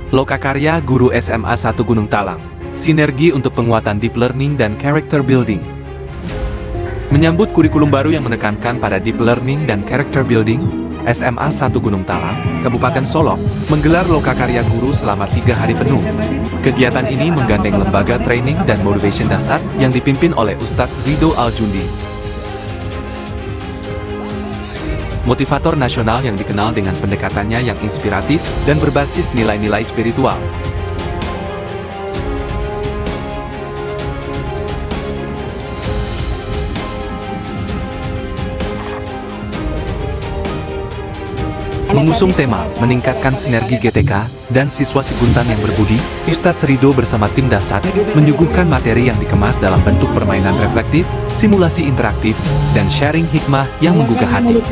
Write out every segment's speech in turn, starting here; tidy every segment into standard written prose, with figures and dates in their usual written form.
Lokakarya Guru SMA 1 Gunung Talang. Sinergi untuk penguatan deep learning dan character building. Menyambut kurikulum baru yang menekankan pada deep learning dan character building, SMA 1 Gunung Talang, Kabupaten Solok, menggelar Lokakarya Guru selama 3 hari penuh. Kegiatan ini menggandeng lembaga training dan motivation dasar yang dipimpin oleh Ustadz Ridho Aljundi. Motivator nasional yang dikenal dengan pendekatannya yang inspiratif dan berbasis nilai-nilai spiritual. Mengusung tema meningkatkan sinergi GTK dan siswa Siguntan yang berbudi, Ustadz Ridho bersama tim dasar menyuguhkan materi yang dikemas dalam bentuk permainan reflektif, simulasi interaktif, dan sharing hikmah yang menggugah hati.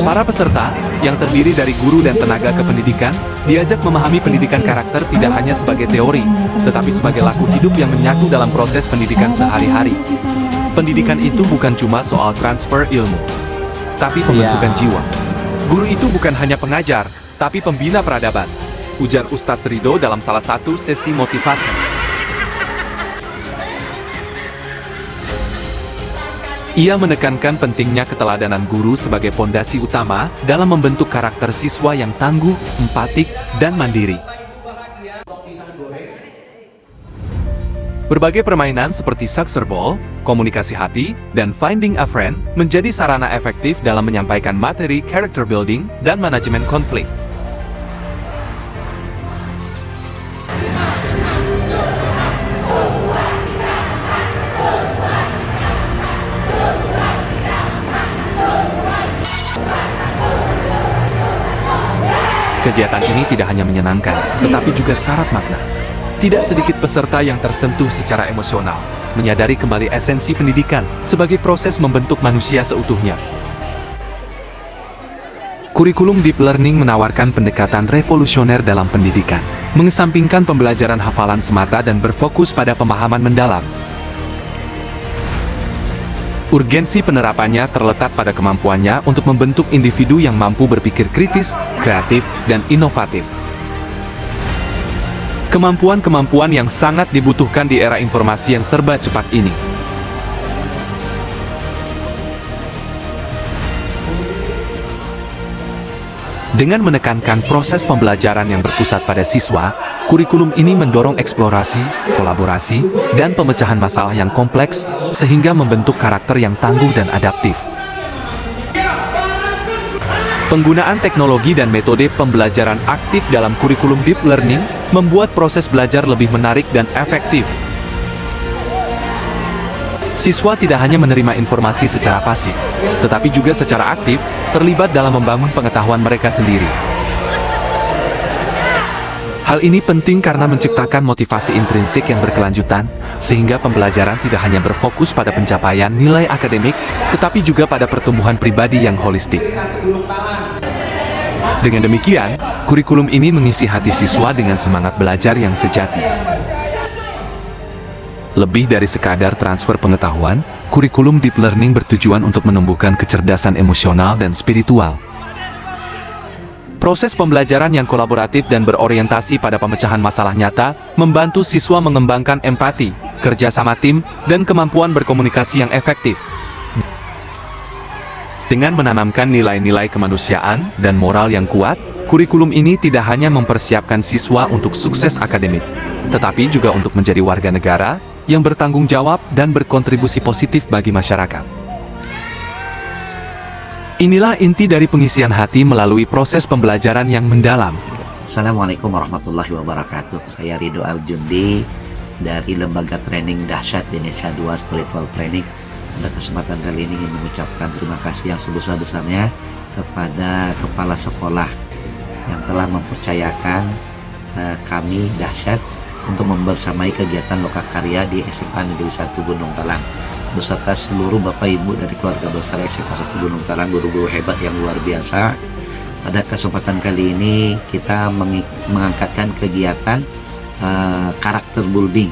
Para peserta, yang terdiri dari guru dan tenaga kependidikan, diajak memahami pendidikan karakter tidak hanya sebagai teori, tetapi sebagai laku hidup yang menyatu dalam proses pendidikan sehari-hari. Pendidikan itu bukan cuma soal transfer ilmu, tapi pembentukan jiwa. Guru itu bukan hanya pengajar, tapi pembina peradaban, ujar Ustadz Ridho dalam salah satu sesi motivasi. Ia menekankan pentingnya keteladanan guru sebagai pondasi utama dalam membentuk karakter siswa yang tangguh, empatik, dan mandiri. Berbagai permainan seperti Saxerball, komunikasi hati, dan Finding a Friend menjadi sarana efektif dalam menyampaikan materi character building dan manajemen konflik. Kegiatan ini tidak hanya menyenangkan, tetapi juga syarat makna. Tidak sedikit peserta yang tersentuh secara emosional, menyadari kembali esensi pendidikan sebagai proses membentuk manusia seutuhnya. Kurikulum Deep Learning menawarkan pendekatan revolusioner dalam pendidikan, mengesampingkan pembelajaran hafalan semata dan berfokus pada pemahaman mendalam. Urgensi penerapannya terletak pada kemampuannya untuk membentuk individu yang mampu berpikir kritis, kreatif, dan inovatif. Kemampuan-kemampuan yang sangat dibutuhkan di era informasi yang serba cepat ini. Dengan menekankan proses pembelajaran yang berpusat pada siswa, kurikulum ini mendorong eksplorasi, kolaborasi, dan pemecahan masalah yang kompleks, sehingga membentuk karakter yang tangguh dan adaptif. Penggunaan teknologi dan metode pembelajaran aktif dalam kurikulum Deep Learning membuat proses belajar lebih menarik dan efektif. Siswa tidak hanya menerima informasi secara pasif, tetapi juga secara aktif, terlibat dalam membangun pengetahuan mereka sendiri. Hal ini penting karena menciptakan motivasi intrinsik yang berkelanjutan, sehingga pembelajaran tidak hanya berfokus pada pencapaian nilai akademik, tetapi juga pada pertumbuhan pribadi yang holistik. Dengan demikian, kurikulum ini mengisi hati siswa dengan semangat belajar yang sejati. Lebih dari sekadar transfer pengetahuan, kurikulum Deep Learning bertujuan untuk menumbuhkan kecerdasan emosional dan spiritual. Proses pembelajaran yang kolaboratif dan berorientasi pada pemecahan masalah nyata, membantu siswa mengembangkan empati, kerja sama tim, dan kemampuan berkomunikasi yang efektif. Dengan menanamkan nilai-nilai kemanusiaan dan moral yang kuat, kurikulum ini tidak hanya mempersiapkan siswa untuk sukses akademik, tetapi juga untuk menjadi warga negara yang bertanggung jawab dan berkontribusi positif bagi masyarakat. Inilah inti dari pengisian hati melalui proses pembelajaran yang mendalam. Assalamualaikum warahmatullahi wabarakatuh. Saya Ridho Aljundi dari Lembaga Training Dahsyat Indonesia 2 Spiritual Training. Pada kesempatan kali ini ingin mengucapkan terima kasih yang sebesar-besarnya kepada kepala sekolah yang telah mempercayakan kami Dahsyat untuk membersamai kegiatan Lokakarya di SMA Negeri 1 Gunung Talang beserta seluruh Bapak Ibu dari keluarga besar SMA 1 Gunung Talang, guru-guru hebat yang luar biasa. Pada kesempatan kali ini kita mengangkatkan kegiatan karakter building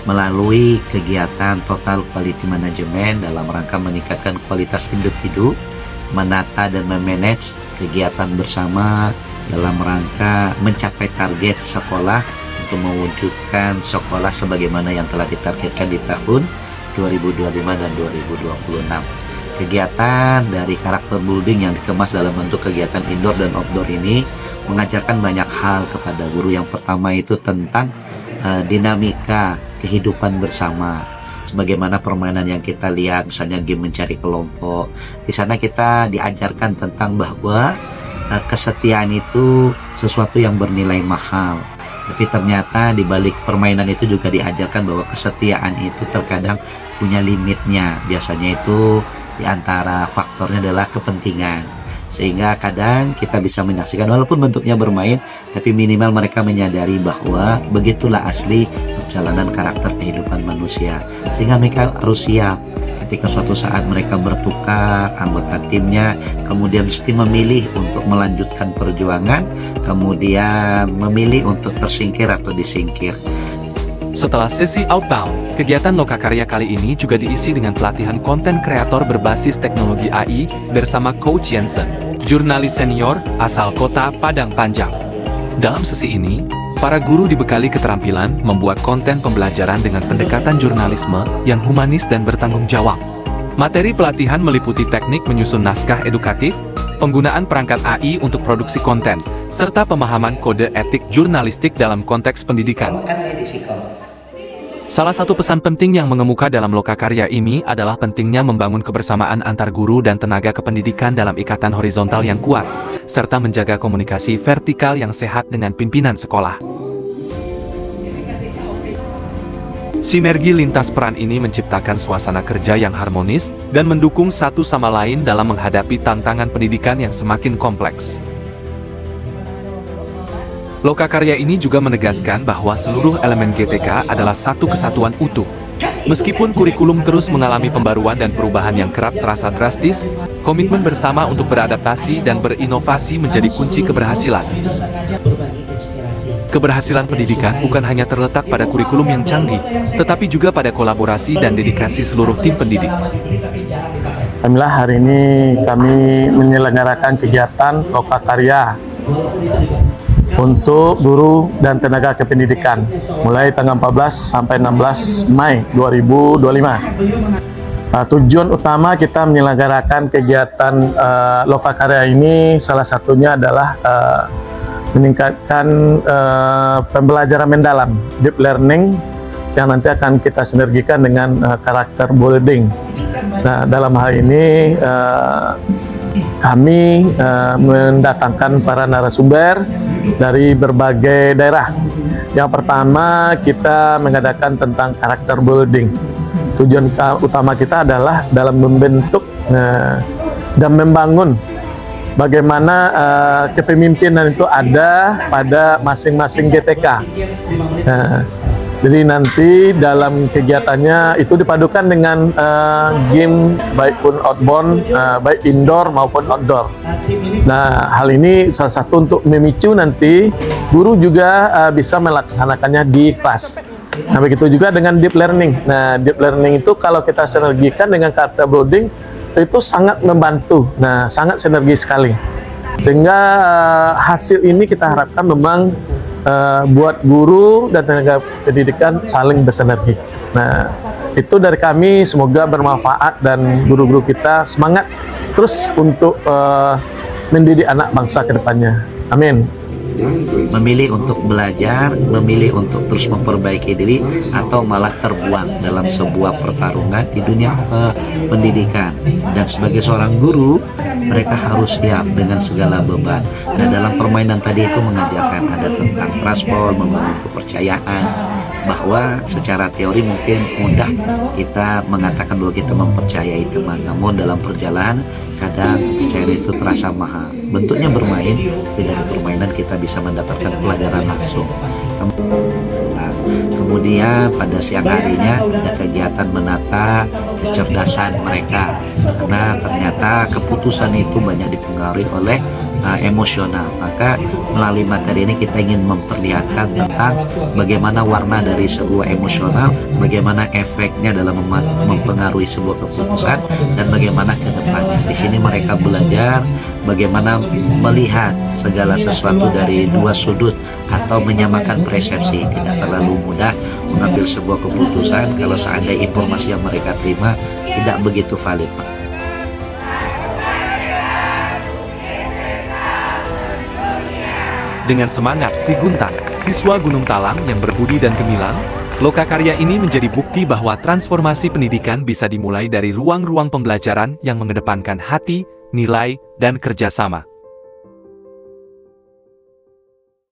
melalui kegiatan Total Quality Management dalam rangka meningkatkan kualitas individu menata dan memanage kegiatan bersama dalam rangka mencapai target sekolah untuk mewujudkan sekolah sebagaimana yang telah ditargetkan di tahun 2025 dan 2026. Kegiatan dari karakter building yang dikemas dalam bentuk kegiatan indoor dan outdoor ini mengajarkan banyak hal kepada guru. Yang pertama itu tentang dinamika kehidupan bersama. Sebagaimana permainan yang kita lihat, misalnya game mencari kelompok. Di sana kita diajarkan tentang bahwa kesetiaan itu sesuatu yang bernilai mahal. Tapi ternyata di balik permainan itu juga diajarkan bahwa kesetiaan itu terkadang punya limitnya. Biasanya itu di antara faktornya adalah kepentingan. Sehingga kadang kita bisa menyaksikan walaupun bentuknya bermain, tapi minimal mereka menyadari bahwa begitulah asli perjalanan karakter kehidupan manusia. Sehingga mereka harus siap ketika suatu saat mereka bertukar anggota timnya, kemudian mesti memilih untuk melanjutkan perjuangan, kemudian memilih untuk tersingkir atau disingkir. Setelah sesi outbound, kegiatan Lokakarya kali ini juga diisi dengan pelatihan konten kreator berbasis teknologi AI bersama Coach Jensen, jurnalis senior asal kota Padang Panjang. Dalam sesi ini, para guru dibekali keterampilan membuat konten pembelajaran dengan pendekatan jurnalisme yang humanis dan bertanggung jawab. Materi pelatihan meliputi teknik menyusun naskah edukatif, penggunaan perangkat AI untuk produksi konten, serta pemahaman kode etik jurnalistik dalam konteks pendidikan. Salah satu pesan penting yang mengemuka dalam Lokakarya ini adalah pentingnya membangun kebersamaan antar guru dan tenaga kependidikan dalam ikatan horizontal yang kuat, serta menjaga komunikasi vertikal yang sehat dengan pimpinan sekolah. Sinergi lintas peran ini menciptakan suasana kerja yang harmonis dan mendukung satu sama lain dalam menghadapi tantangan pendidikan yang semakin kompleks. Lokakarya ini juga menegaskan bahwa seluruh elemen GTK adalah satu kesatuan utuh. Meskipun kurikulum terus mengalami pembaruan dan perubahan yang kerap terasa drastis, komitmen bersama untuk beradaptasi dan berinovasi menjadi kunci keberhasilan. Keberhasilan pendidikan bukan hanya terletak pada kurikulum yang canggih, tetapi juga pada kolaborasi dan dedikasi seluruh tim pendidik. Alhamdulillah hari ini kami menyelenggarakan kegiatan Lokakarya untuk guru dan tenaga kependidikan mulai tanggal 14 sampai 16 Mei 2025. Tujuan utama kita menyelenggarakan kegiatan Lokakarya ini salah satunya adalah meningkatkan pembelajaran mendalam, deep learning, yang nanti akan kita sinergikan dengan karakter building. Nah, dalam hal ini kami mendatangkan para narasumber dari berbagai daerah. Yang pertama, kita mengadakan tentang karakter building. Tujuan utama kita adalah dalam membentuk dan membangun bagaimana kepemimpinan itu ada pada masing-masing GTK. Jadi nanti dalam kegiatannya itu dipadukan dengan game baik pun outbound, baik indoor maupun outdoor. Nah, hal ini salah satu untuk memicu nanti guru juga bisa melaksanakannya di kelas. Nah, begitu juga dengan deep learning. Nah, deep learning itu kalau kita sinergikan dengan karakter building itu sangat membantu. Nah, sangat sinergi sekali. Sehingga hasil ini kita harapkan memang buat guru dan tenaga pendidikan saling bersinergi. Nah, itu dari kami, semoga bermanfaat dan guru-guru kita semangat terus untuk mendidik anak bangsa ke depannya. Amin. Memilih untuk belajar, memilih untuk terus memperbaiki diri, atau malah terbuang dalam sebuah pertarungan di dunia pendidikan. Dan sebagai seorang guru, mereka harus siap dengan segala beban. Nah, dalam permainan tadi itu mengajarkan ada tentang transport, membangun kepercayaan, bahwa secara teori mungkin mudah kita mengatakan bahwa kita mempercayai teman, namun dalam perjalanan kadang percayaan itu terasa mahal. Bentuknya bermain, tapi dari permainan kita bisa mendapatkan pelajaran langsung. Kemudian pada siang harinya ada kegiatan menata kecerdasan mereka, karena ternyata keputusan itu banyak dipengaruhi oleh emosional. Maka melalui materi ini kita ingin memperlihatkan tentang bagaimana warna dari sebuah emosional, bagaimana efeknya dalam mempengaruhi sebuah keputusan, dan bagaimana ke depannya. Di sini mereka belajar bagaimana melihat segala sesuatu dari dua sudut atau menyamakan persepsi. Tidak terlalu mudah mengambil sebuah keputusan kalau seandainya informasi yang mereka terima tidak begitu valid, Pak. Dengan semangat si Guntang, siswa Gunung Talang yang berbudi dan gemilang, lokakarya ini menjadi bukti bahwa transformasi pendidikan bisa dimulai dari ruang-ruang pembelajaran yang mengedepankan hati, nilai, dan kerjasama.